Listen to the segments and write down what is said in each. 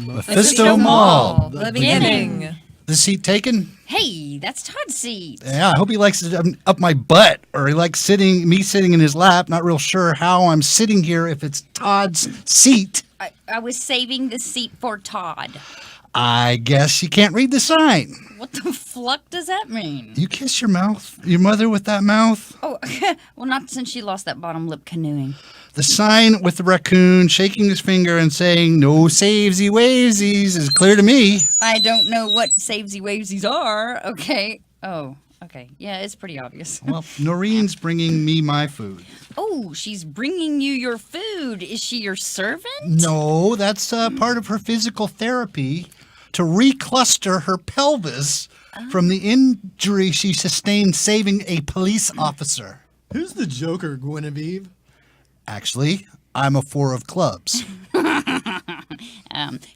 Mephisto Mall. The beginning. The seat taken? Hey, that's Todd's seat. Yeah, I hope he likes it up my butt, or he likes me sitting in his lap. Not real sure how I'm sitting here if it's Todd's seat. I was saving the seat for Todd. I guess you can't read the sign. What the fuck does that mean? You kiss your mother with that mouth? Oh, well, not since she lost that bottom lip canoeing. The sign with the raccoon shaking his finger and saying, "No savesy wavesies," is clear to me. I don't know what savesy wavesies are. Okay. Oh, okay. Yeah, it's pretty obvious. Well, Noreen's bringing me my food. Oh, she's bringing you your food. Is she your servant? No, that's part of her physical therapy to recluster her pelvis from the injury she sustained saving a police officer. Who's the Joker, Guinevere? Actually, I'm a 4 of clubs.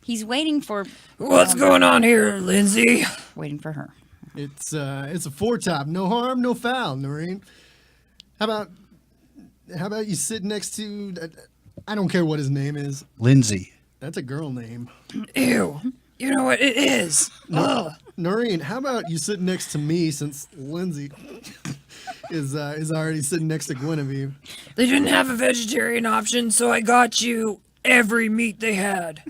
He's waiting for... What's going on here, Lindsay? Waiting for her. It's a 4-top. No harm, no foul, Noreen. How about you sit next to... I don't care what his name is. Lindsay. That's a girl name. Ew. You know what it is. Noreen, how about you sit next to me since Lindsay is already sitting next to Guinevere? They didn't have a vegetarian option, so I got you every meat they had.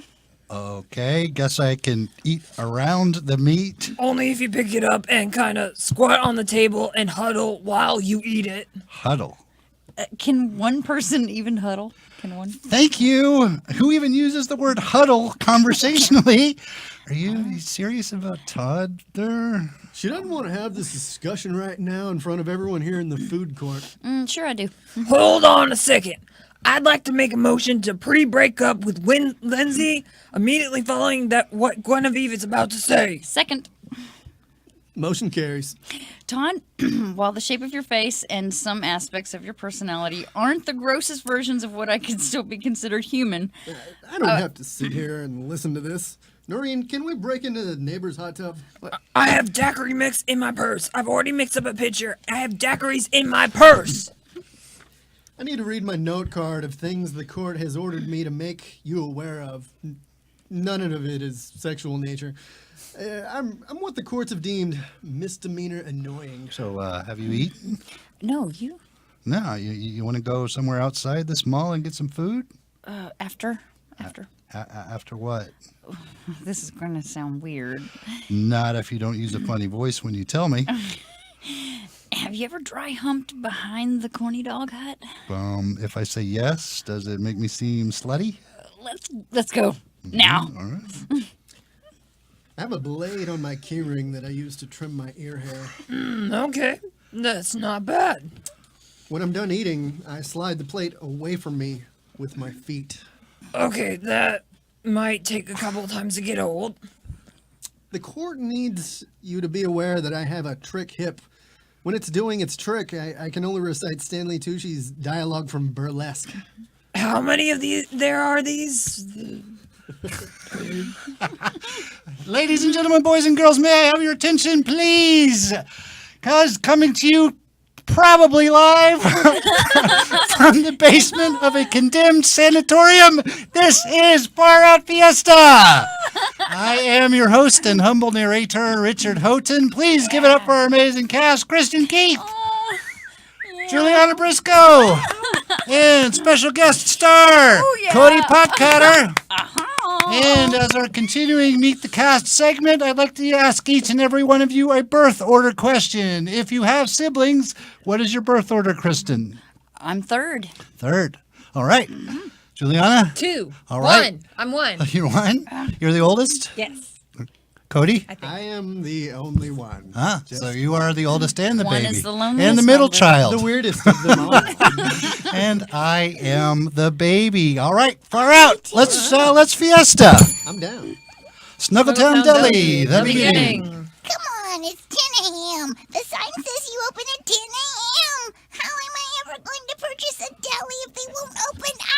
Okay, guess I can eat around the meat. Only if you pick it up and kind of squat on the table and huddle while you eat it. Huddle. Can one person even huddle? Can one? Thank you. Who even uses the word huddle conversationally? Are you serious about Todd there? She doesn't want to have this discussion right now in front of everyone here in the food court. Sure I do. Hold on a second. I'd like to make a motion to pre-break up with Lindsay immediately following what Guinevere is about to say. Second. Motion carries. Todd, while the shape of your face and some aspects of your personality aren't the grossest versions of what I could still be considered human. I don't have to sit here and listen to this. Noreen, can we break into the neighbor's hot tub? I have daiquiri mix in my purse. I've already mixed up a pitcher. I have daiquiris in my purse. I need to read my note card of things the court has ordered me to make you aware of. None of it is sexual nature. I'm what the courts have deemed misdemeanor annoying. So, have you eaten? No, you? No, you want to go somewhere outside this mall and get some food? After. After what? This is going to sound weird. Not if you don't use a funny voice when you tell me. Have you ever dry humped behind the corny dog hut? If I say yes, does it make me seem slutty? Let's go now. All right. I have a blade on my keyring that I use to trim my ear hair. Okay, that's not bad. When I'm done eating, I slide the plate away from me with my feet. Okay, that might take a couple times to get old. The court needs you to be aware that I have a trick hip. When it's doing its trick, I can only recite Stanley Tucci's dialogue from Burlesque. How many of there are these? Ladies and gentlemen, boys and girls, may I have your attention, please? Because coming to you probably live from the basement of a condemned sanatorium, this is Far Out Fiesta. I am your host and humble narrator, Richard Houghton. Please give it up for our amazing cast, Kristin Keth, JuliAnna Briscoe, and special guest star, Cody Pottkotter. And as our continuing Meet the Cast segment, I'd like to ask each and every one of you a birth order question. If you have siblings, what is your birth order, Kristin? I'm third. Third. All right. JuliAnna? 2. All right. 1. I'm 1. You're 1? You're the oldest? Yes. Cody? I am the only one. So you are the oldest and the One baby. is the loneliest and the middle member. child. The weirdest of them all. And I am the baby. All right, far out. Let's fiesta. I'm down. Snuggletown Deli. The beginning. Come on, it's 10 a.m. The sign says you open at 10 a.m. How am I ever going to purchase a deli if they won't open up?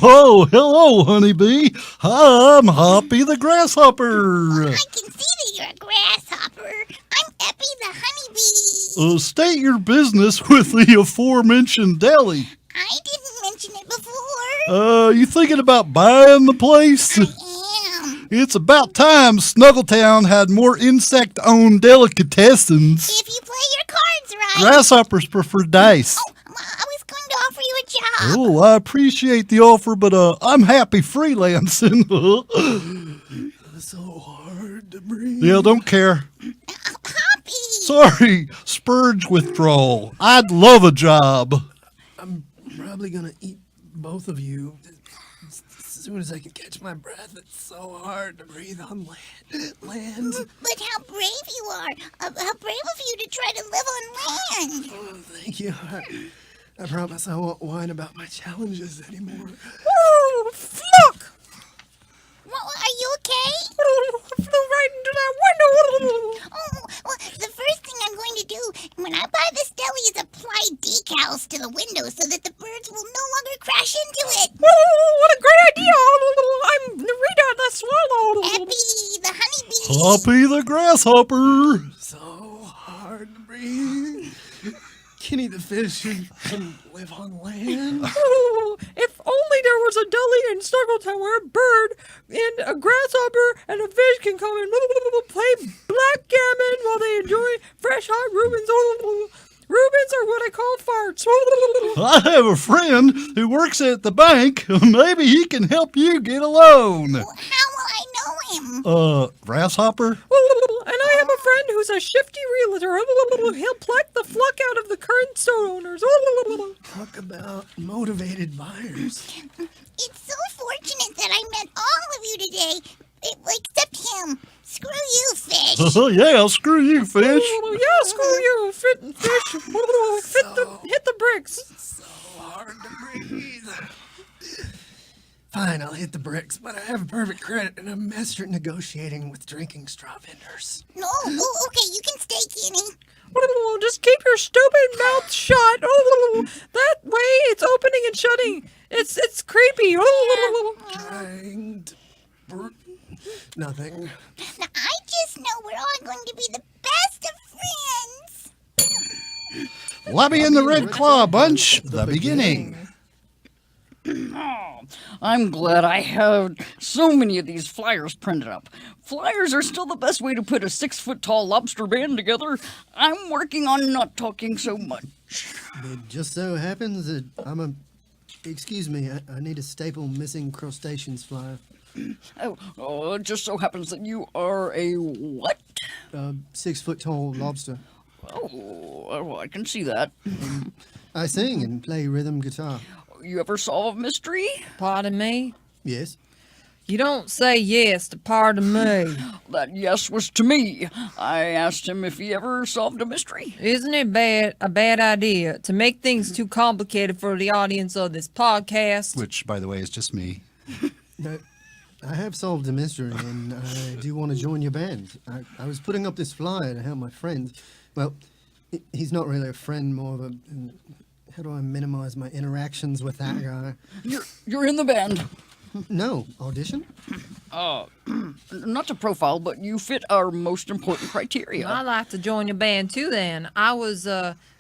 Oh, hello, honeybee. I'm Hoppy the Grasshopper. I can see that you're a grasshopper. I'm Eppy the honeybee. State your business with the aforementioned deli. I didn't mention it before. You thinking about buying the place? I am. It's about time Snuggletown had more insect-owned delicatessens. If you play your cards right. Grasshoppers prefer dice. Oh, I was going to offer you a job. Oh, I appreciate the offer, but I'm happy freelancing. So hard to breathe. Yeah, don't care. Hoppy. Sorry, spurge withdrawal. I'd love a job. I'm probably gonna eat both of you as soon as I can catch my breath. It's so hard to breathe on land. But how brave you are. How brave of you to try to live on land. Oh, thank you. I promise I won't whine about my challenges anymore. Oh, fuck! Well, are you okay? I flew right into that window. Oh, well, the first thing I'm going to do when I buy this deli is apply decals to the window so that the birds will no longer crash into it. What a great idea! I'm Henrietta the swallow. Eppy, the honeybee. Hoppy the Grasshopper. So hard to breathe. Kenny the fish can live on land. Oh, if only there was a deli in Snuggletown where a bird and a grasshopper and a fish can come and play backgammon while they enjoy fresh hot Reubens. Reubens are what I call farts. I have a friend who works at the bank. Maybe he can help you get a loan. How will I know him? Grasshopper? And I have a friend who's a shifty realtor. He'll pluck the fluck out of the current store owners. Talk about motivated buyers. It's so fortunate that I met all of you today, except him. Screw you, fish. Yeah, screw you, fish. Yeah, screw you, fish. Hit the bricks. So hard to breathe. Fine, I'll hit the bricks, but I have perfect credit and I'm master at negotiating with drinking straw vendors. No, oh, okay, you can stay, Kenny. Just keep your stupid mouth shut. That way it's opening and shutting. It's creepy. Trying to nothing. Now, I just know we're all going to be the best of friends. Lobby in the Red Claw Bunch, the beginning. I'm glad I have so many of these flyers printed up. Flyers are still the best way to put a 6-foot-tall lobster band together. I'm working on not talking so much. It just so happens that excuse me, I need a staple missing crustaceans flyer. Oh, it just so happens that you are a what? 6-foot-tall lobster. Oh, I can see that. I sing and play rhythm guitar. You ever solve a mystery? Pardon me? Yes. You don't say yes to pardon me. That yes was to me. I asked him if he ever solved a mystery. Isn't it a bad idea to make things too complicated for the audience of this podcast? Which, by the way, is just me. I have solved a mystery, and I do want to join your band. I was putting up this flyer to help my friend. Well, he's not really a friend, more of a... How do I minimize my interactions with that guy? You're in the band. No, audition? Not to profile, but you fit our most important criteria. I'd like to join your band too then. I was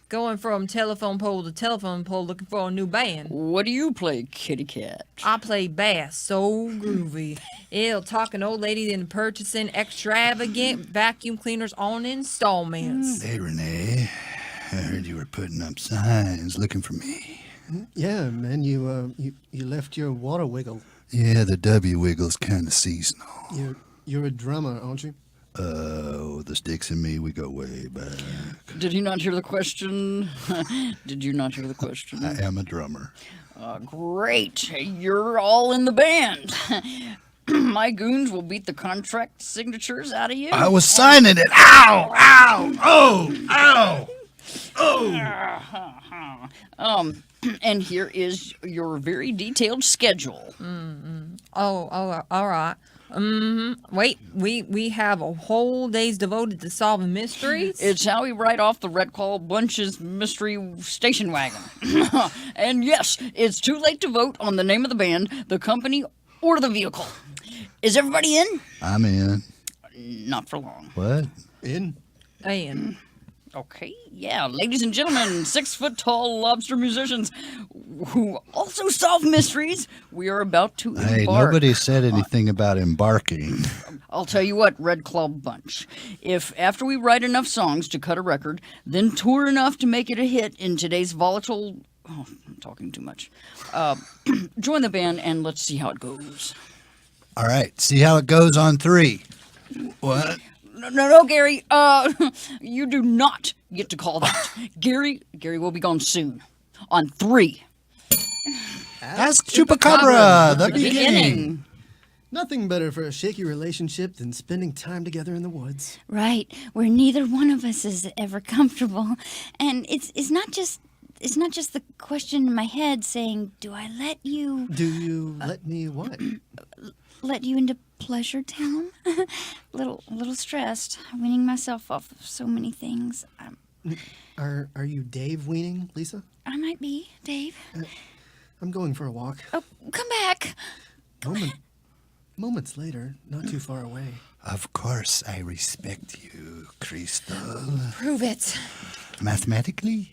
going from telephone pole to telephone pole looking for a new band. What do you play, kitty cat? I play bass, so groovy. It'll talk an old lady into purchasing extravagant vacuum cleaners on installments. Hey, Renee. I heard you were putting up signs looking for me. Yeah, man, you left your water wiggle. Yeah, the W wiggle's kind of seasonal. You're a drummer, aren't you? The Sticks and me, we go way back. Did he not hear the question? Did you not hear the question? I am a drummer. Great. You're all in the band. my goons will beat the contract signatures out of you. I was signing it. Ow! Ow! Oh! Ow! And here is your very detailed schedule. Oh, all right. Wait, we have a whole day's devoted to solving mysteries? It's how we write off the Red Claw Bunch's mystery station wagon. And yes, it's too late to vote on the name of the band, the company, or the vehicle. Is everybody in? I'm in. Not for long. What? In? Ian. Okay, yeah, ladies and gentlemen, 6-foot-tall lobster musicians who also solve mysteries, we are about to embark. Hey, nobody said anything about embarking. I'll tell you what, Red Claw Bunch. If after we write enough songs to cut a record, then tour enough to make it a hit in today's volatile... Oh, I'm talking too much. Join the band and let's see how it goes. All right, see how it goes on 3. What? No, Gary. You do not get to call that. Gary will be gone soon. On 3. Ask Chupacabra, the beginning. Nothing better for a shaky relationship than spending time together in the woods. Right, where neither one of us is ever comfortable. And it's not just the question in my head saying, do I let you... Do you let me what? let you into Pleasure Town? little stressed, weaning myself off of so many things. Are you Dave weaning, Lisa? I might be, Dave. I'm going for a walk. Oh, come back. Moments later, not too far away. Of course I respect you, Crystal. Prove it. Mathematically?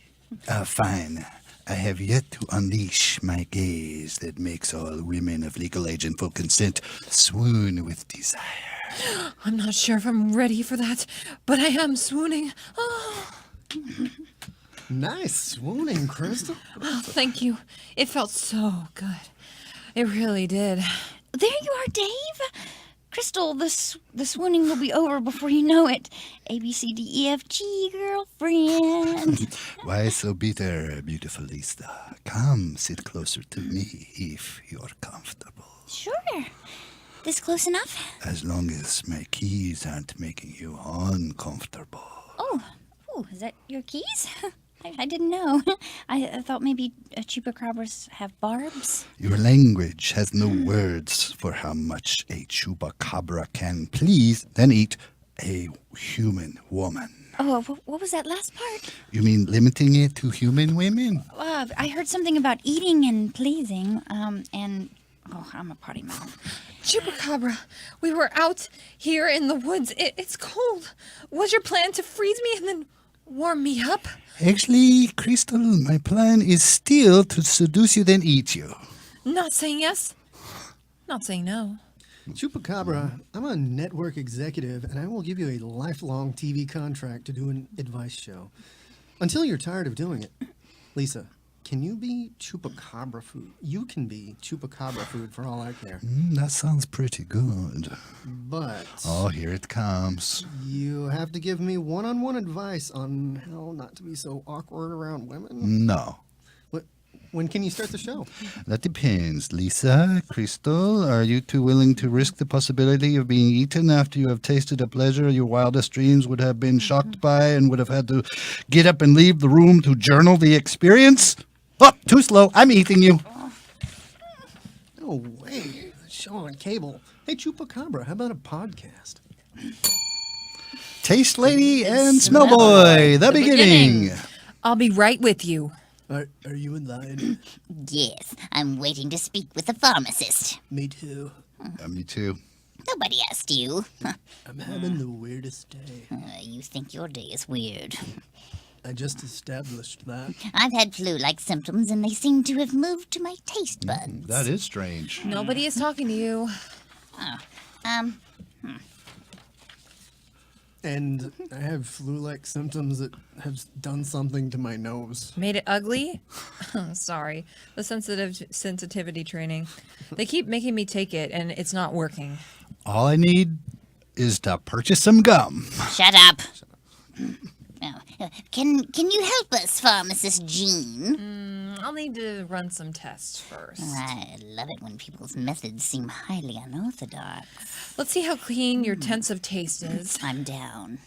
Fine. I have yet to unleash my gaze that makes all women of legal age and full consent swoon with desire. I'm not sure if I'm ready for that, but I am swooning. Oh, Nice swooning, Crystal. thank you. It felt so good. It really did. There you are, Dave. Crystal, the swooning will be over before you know it. A, B, C, D, E, F, G, girlfriend. Why so bitter, beautiful Lisa? Come, sit closer to me if you're comfortable. Sure. This close enough? As long as my keys aren't making you uncomfortable. Oh, is that your keys? I didn't know. I thought maybe chupacabras have barbs. Your language has no words for how much a chupacabra can please, then eat a human woman. Oh, what was that last part? You mean limiting it to human women? I heard something about eating and pleasing, and... Oh, I'm a potty mouth. Chupacabra, we were out here in the woods. It's cold. Was your plan to freeze me and then warm me up? Actually, Crystal, my plan is still to seduce you, then eat you. Not saying yes, not saying no. Chupacabra, I'm a network executive, and I will give you a lifelong TV contract to do an advice show. Until you're tired of doing it. Lisa, can you be chupacabra food? You can be chupacabra food for all I care. That sounds pretty good. But Oh, here it comes. you have to give me one-on-one advice on how not to be so awkward around women. No. When can you start the show? That depends. Lisa, Crystal, are you two willing to risk the possibility of being eaten after you have tasted a pleasure your wildest dreams would have been shocked by and would have had to get up and leave the room to journal the experience? Oh, too slow. I'm eating you. No way. Show on cable. Hey, Chupacabra, how about a podcast? Taste Lady and Smell Boy, the beginning. I'll be right with you. Are you in line? Yes, I'm waiting to speak with the pharmacist. Me too. Me too. Nobody asked you. I'm having the weirdest day. You think your day is weird. I just established that. I've had flu-like symptoms, and they seem to have moved to my taste buds. That is strange. Nobody is talking to you. And I have flu-like symptoms that have done something to my nose. Made it ugly? Sorry. The sensitivity training. They keep making me take it, and it's not working. All I need is to purchase some gum. Shut up. Can you help us, Pharmacist Jean? I'll need to run some tests first. I love it when people's methods seem highly unorthodox. Let's see how clean your tense of taste is. I'm down.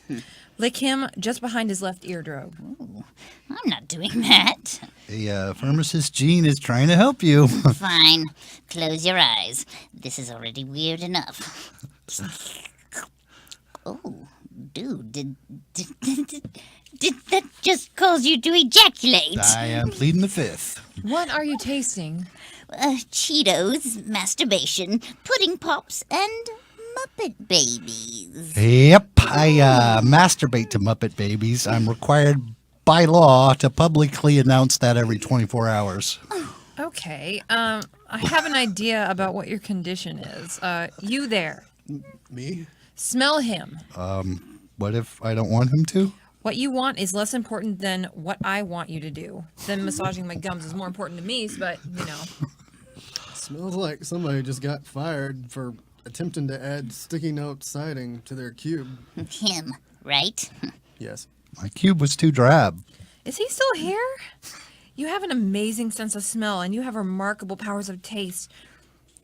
Lick him just behind his left eardrum. Ooh, I'm not doing that. The pharmacist Jean is trying to help you. Fine. Close your eyes. This is already weird enough. Oh, dude, did that just cause you to ejaculate? I am pleading the fifth. What are you tasting? Cheetos, masturbation, pudding pops, and Muppet babies. Yep, I masturbate to Muppet Babies. I'm required by law to publicly announce that every 24 hours. Okay, I have an idea about what your condition is. You there. Me? Smell him. What if I don't want him to? What you want is less important than what I want you to do. Then massaging my gums is more important to me, but, you know. Smells like somebody just got fired for attempting to add sticky note siding to their cube. Him, right? Yes. My cube was too drab. Is he still here? You have an amazing sense of smell, and you have remarkable powers of taste.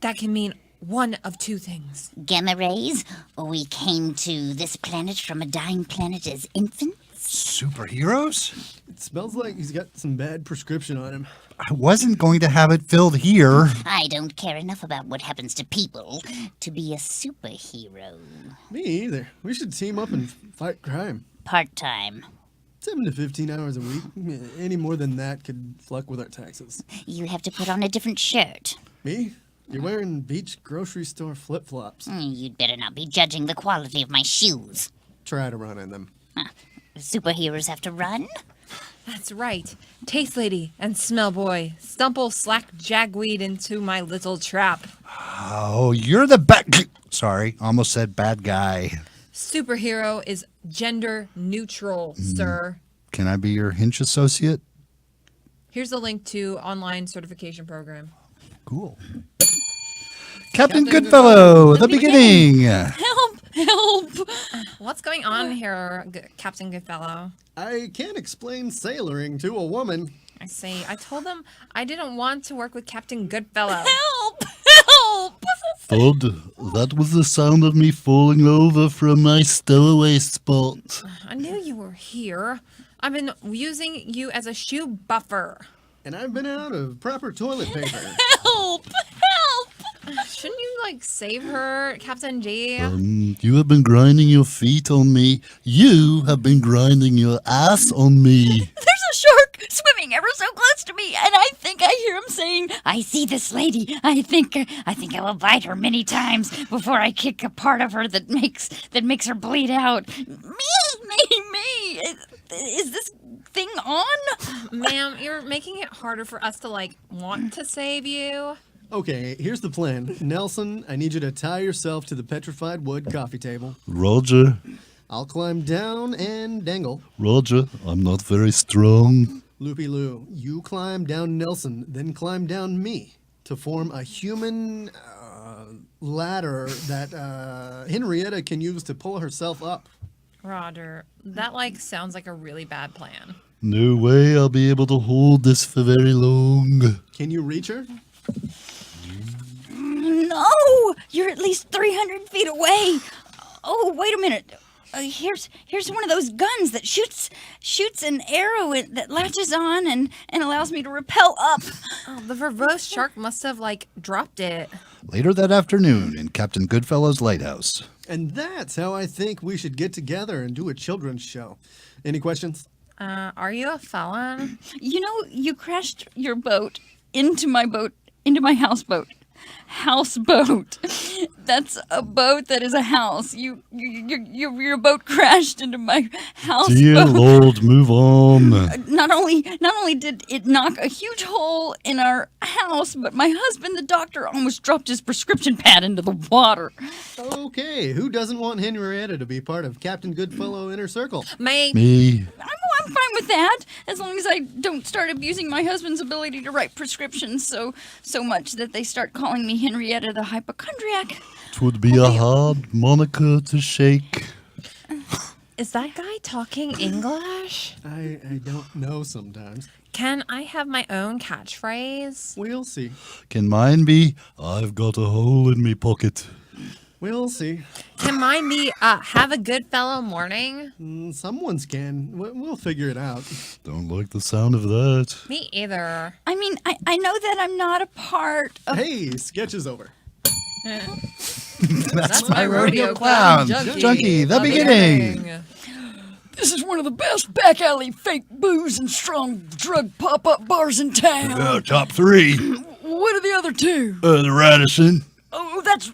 That can mean one of two things. Gamma rays? We came to this planet from a dying planet as infants? Superheroes? It smells like he's got some bad prescription on him. I wasn't going to have it filled here. I don't care enough about what happens to people to be a superhero. Me either. We should team up and fight crime. Part-time. 7 to 15 hours a week. Any more than that could fuck with our taxes. You have to put on a different shirt. Me? You're wearing beach grocery store flip-flops. You'd better not be judging the quality of my shoes. Try to run in them. Superheroes have to run? That's right. Taste lady and smell boy. Stumble slack jagweed into my little trap. Oh, you're the bad... Sorry, almost said bad guy. Superhero is gender neutral, sir. Can I be your hinge associate? Here's a link to online certification program. Cool. Captain Goodfellow, the beginning. Help! Help! What's going on here, Captain Goodfellow? I can't explain sailoring to a woman. I see. I told them I didn't want to work with Captain Goodfellow. Help! Help! Thud, that was the sound of me falling over from my stowaway spot. I knew you were here. I've been using you as a shoe buffer. And I've been out of proper toilet paper. Help! Help! Shouldn't you, save her, Captain G? You have been grinding your feet on me. You have been grinding your ass on me. There's a shark swimming ever so close to me, and I think I hear him saying, "I see this lady. I think I will bite her many times before I kick a part of her that makes her bleed out." Me. Is this thing on? Ma'am, you're making it harder for us to, want to save you. Okay, here's the plan. Nelson, I need you to tie yourself to the petrified wood coffee table. Roger, I'll climb down and dangle. Roger, I'm not very strong. Loopy Loo, you climb down Nelson, then climb down me to form a human ladder that Henrietta can use to pull herself up. Roger, that, sounds like a really bad plan. No way I'll be able to hold this for very long. Can you reach her? No! You're at least 300 feet away. Oh, wait a minute. Here's one of those guns that shoots an arrow that latches on and allows me to rappel up. Oh, the verbose shark must have, dropped it. Later that afternoon in Captain Goodfellow's lighthouse. And that's how I think we should get together and do a children's show. Any questions? Are you a felon? You know, you crashed your boat into my houseboat. Houseboat. That's a boat that is a house. Your boat crashed into my houseboat. Dear Lord, move on. Not only did it knock a huge hole in our house, but my husband, the doctor, almost dropped his prescription pad into the water. Okay, who doesn't want Henrietta to be part of Captain Goodfellow Inner Circle? Me. I'm fine with that, as long as I don't start abusing my husband's ability to write prescriptions so much that they start calling me Henrietta the hypochondriac. It would be a hard moniker to shake. Is that guy talking English? I don't know sometimes. Can I have my own catchphrase? We'll see. Can mine be, I've got a hole in me pocket? We'll see. Can mine be, have a good fellow morning? Someone's can. We'll figure it out. Don't like the sound of that. Me either. I mean, I know that I'm not a part of. Hey, sketch is over. That's my rodeo clown. Junkie, the beginning. This is one of the best back alley fake booze and strong drug pop-up bars in town. Top 3. What are the other two? The Radisson. Oh, that's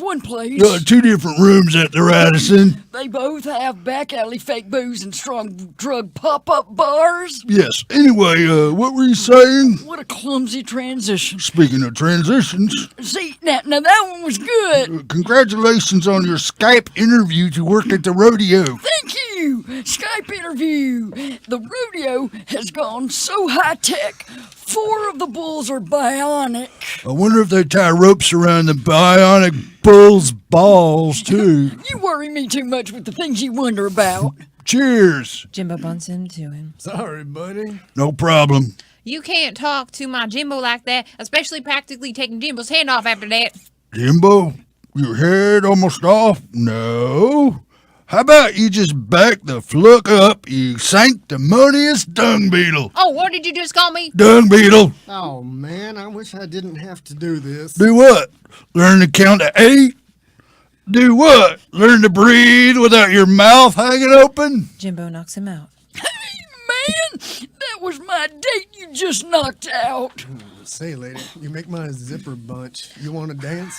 one place. 2 different rooms at the Radisson. They both have back alley fake booze and strong drug pop-up bars. Yes. Anyway, what were you saying? What a clumsy transition. Speaking of transitions, See, now that one was good. congratulations on your Skype interview to work at the rodeo. Thank you. Skype interview. The rodeo has gone so high-tech, 4 of the bulls are bionic. I wonder if they tie ropes around the bionic bull's balls, too. You worry me too much with the things you wonder about. Cheers. Jimbo bumps into him. Sorry, buddy. No problem. You can't talk to my Jimbo like that, especially practically taking Jimbo's hand off after that. Jimbo, your head almost off? No. How about you just back the fluck up, you sanctimonious dung beetle? Oh, what did you just call me? Dung beetle. Oh, man, I wish I didn't have to do this. Do what? Learn to count to 8? Do what? Learn to breathe without your mouth hanging open? Jimbo knocks him out. Man, that was my date you just knocked out. Say, lady, you make my zipper bunch. You want to dance?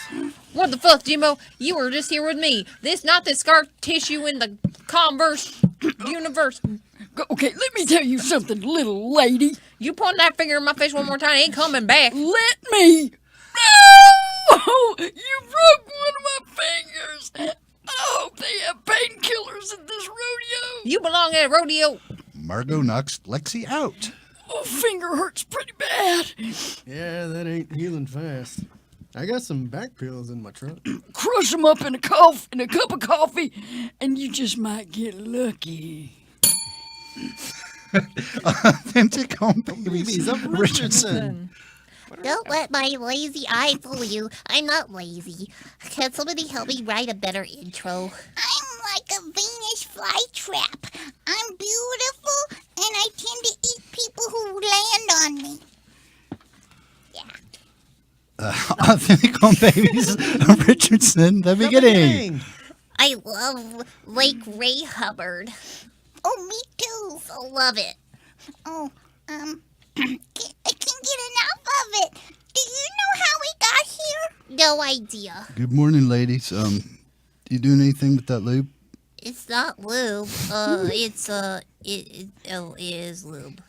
What the fuck, Jimbo? You were just here with me. Not this scar tissue in the Converse universe. Okay, let me tell you something, little lady. You point that finger in my face one more time, I ain't coming back. Let me. No! You broke one of my fingers. I hope they have painkillers at this rodeo. You belong at a rodeo. Margot knocks Lexi out. Oh, finger hurts pretty bad. Yeah, that ain't healing fast. I got some back pills in my trunk. Crush them up in a cup of coffee, and you just might get lucky. Authentic home Babies babies. of Richardson. Don't let my lazy eye fool you. I'm not lazy. Can somebody help me write a better intro? I'm like a Venus flytrap. I'm beautiful, and I tend to eat people who land on me. Authentic home babies of Richardson, the beginning. I love Lake Ray Hubbard. Oh, me too. So love it. Oh, I can't get enough of it. Do you know how we got here? No idea. Good morning, ladies. You doing anything with that lube? It's not lube. It is lube.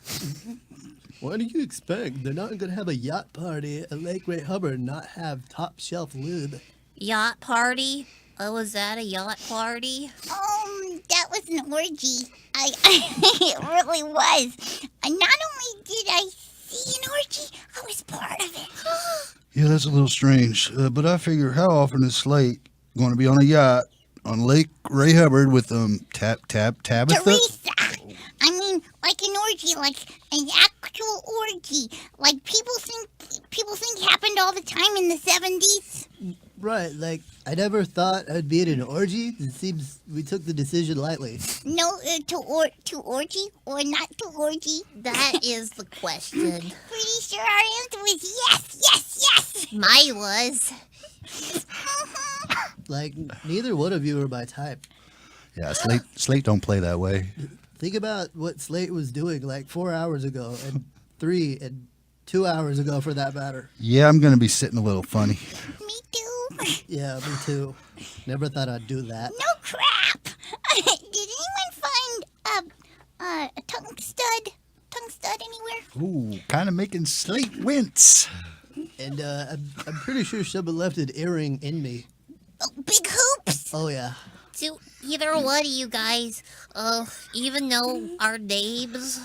What do you expect? They're not going to have a yacht party at Lake Ray Hubbard and not have top shelf lube. Yacht party? Oh, was that a yacht party? That was an orgy. It really was. Not only did I see an orgy, I was part of it. Yeah, that's a little strange. But I figure, how often is Slate going to be on a yacht on Lake Ray Hubbard with Tabitha? Teresa! I mean, like an orgy, like an actual orgy. Like people think happened all the time in the 70s. Right, like, I never thought I'd be at an orgy. It seems we took the decision lightly. No, to orgy or not to orgy? That is the question. Pretty sure our answer was yes. Mine was. Like, neither one of you are my type. Yeah, Slate don't play that way. Think about what Slate was doing like 4 hours ago, and 3 and 2 hours ago for that matter. Yeah, I'm going to be sitting a little funny. Me too. Yeah, me too. Never thought I'd do that. No crap. Did anyone find a tongue stud anywhere? Ooh, kind of making Slate wince. And I'm pretty sure someone left an earring in me. Oh, big hoops. Oh, yeah. Do either one of you guys even know our names?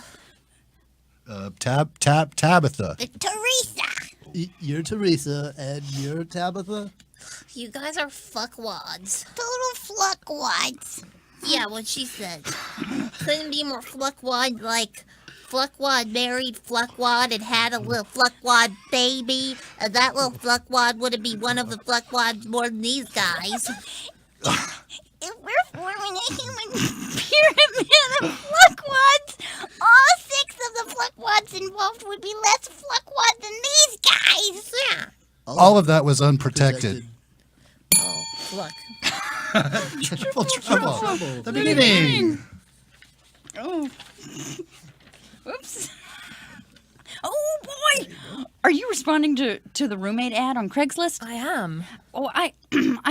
Tabitha. Teresa. You're Teresa, and you're Tabitha? You guys are fuckwads. Total fluckwads. Yeah, what she said. Couldn't be more Fluckwad, like Fluckwad married Fluckwad and had a little Fluckwad baby. And that little Fluckwad wouldn't be one of the Fluckwads more than these guys. If we're forming a human pyramid of Fluckwads, all 6 of the Fluckwads involved would be less Fluckwad than these guys. Yeah. All of that was unprotected. Oh, Fluck. Triple trouble. The beginning. Oh. Oops. Oh boy! Are you responding to the roommate ad on Craigslist? I am. Oh, I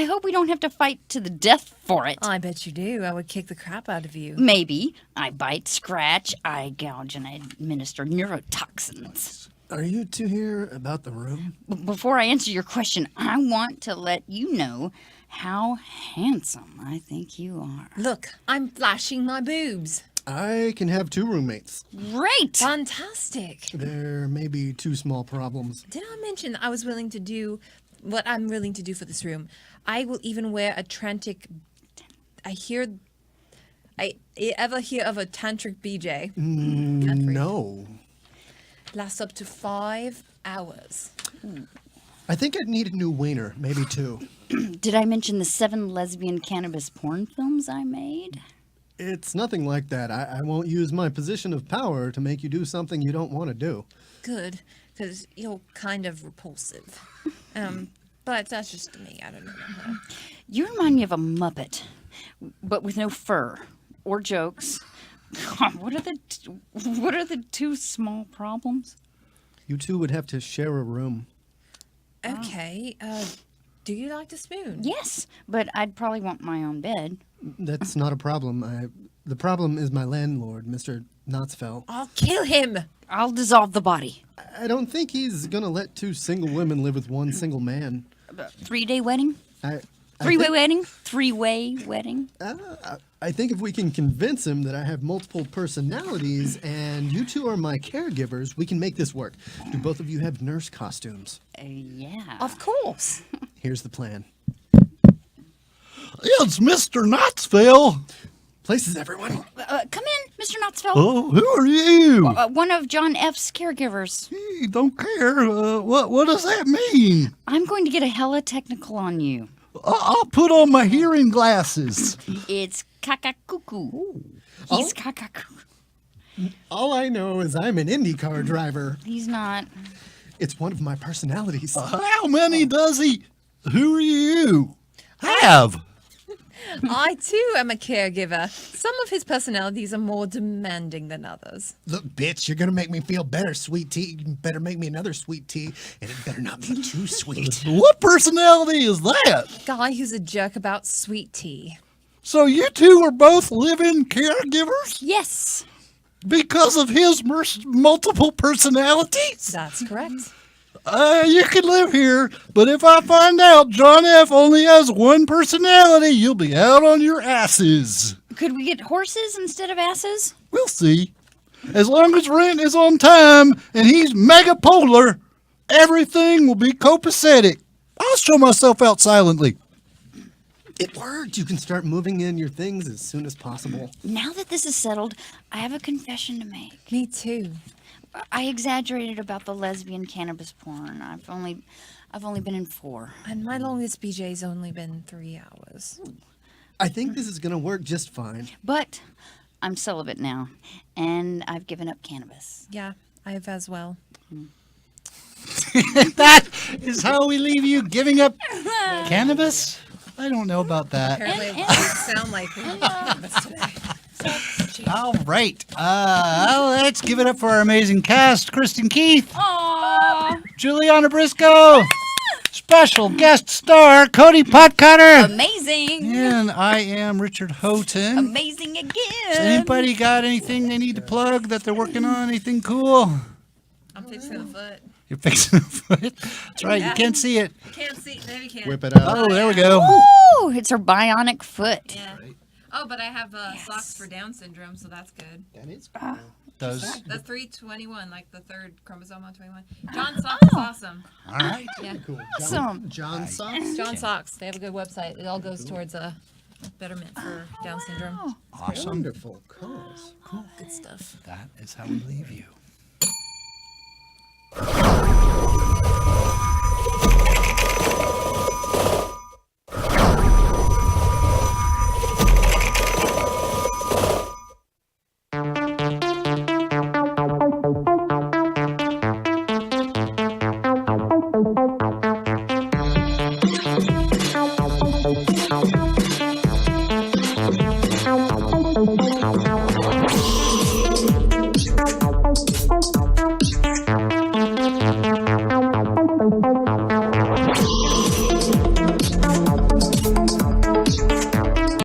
hope we don't have to fight to the death for it. I bet you do. I would kick the crap out of you. Maybe. I bite, scratch, I gouge, and I administer neurotoxins. Are you two here about the room? Before I answer your question, I want to let you know how handsome I think you are. Look, I'm flashing my boobs. I can have 2 roommates. Great! Fantastic. There may be 2 small problems. Did I mention I was willing to do what I'm willing to do for this room? I will even wear a tantric. I ever hear of a tantric BJ? No. Lasts up to 5 hours. I think I'd need a new wiener, maybe 2. Did I mention the 7 lesbian cannabis porn films I made? It's nothing like that. I won't use my position of power to make you do something you don't want to do. Good, because you're kind of repulsive. But that's just me. I don't know. You remind me of a Muppet, but with no fur or jokes. What are the 2 small problems? You 2 would have to share a room. Okay. Do you like to spoon? Yes, but I'd probably want my own bed. That's not a problem. The problem is my landlord, Mr. Knotsfell. I'll kill him. I'll dissolve the body. I don't think he's gonna let 2 single women live with 1 single man. 3-day wedding? I Three-way think- wedding? 3-way wedding? I think if we can convince him that I have multiple personalities and you 2 are my caregivers, we can make this work. Do both of you have nurse costumes? Yeah. Of course. Here's the plan. It's Mr. Knoxville. Places, everyone. Come in, Mr. Knotsfeld. Oh, who are you? One of John F's caregivers. Hey, don't care. What does that mean? I'm going to get a hella technical on you. I'll put on my hearing glasses. It's Kakakuku. He's Kakakuku. All I know is I'm an IndyCar driver. He's not. It's one of my personalities. How many does he? Who are you? Have. I too am a caregiver. Some of his personalities are more demanding than others. Look, bitch, you're gonna make me feel better, sweet tea. You better make me another sweet tea, and it better not be too sweet. What personality is that? Guy who's a jerk about sweet tea. So you 2 are both live-in caregivers Yes. because of his multiple personalities? That's correct. You can live here, but if I find out John F. only has 1 personality, you'll be out on your asses. Could we get horses instead of asses? We'll see. As long as rent is on time and he's megapolar, everything will be copacetic. I'll show myself out silently. It worked. You can start moving in your things as soon as possible. Now that this is settled, I have a confession to make. Me too. I exaggerated about the lesbian cannabis porn. I've only been in 4. And my longest BJ's only been 3 hours. I think this is gonna work just fine. But I'm celibate now, and I've given up cannabis. Yeah, I have as well. That is how we leave you giving up cannabis? I don't know about that. Apparently it doesn't sound like cannabis today. All right. Let's give it up for our amazing cast. Kristin Keth, Aww. JuliAnna Briscoe, special guest star Cody Pottkotter, Amazing. and I am Richard Houghton. Amazing again. Anybody got anything they need to plug that they're working on? Anything cool? I'm fixing a foot. You're fixing a foot. That's right. You can't see it. Can't see. Maybe can't. Whip it out. Oh, there we go. Ooh, it's her bionic foot. Yeah. Oh, but I have socks for Down syndrome, so that's good. That is cool. Does. That's 321, like the 3rd chromosome on 21. John Socks is awesome. All right. Yeah. Cool. Awesome. John Socks. John Socks. They have a good website. It all goes towards betterment for Down syndrome. Awesome. Wonderful cause. Cool. Good stuff. That is how we leave you.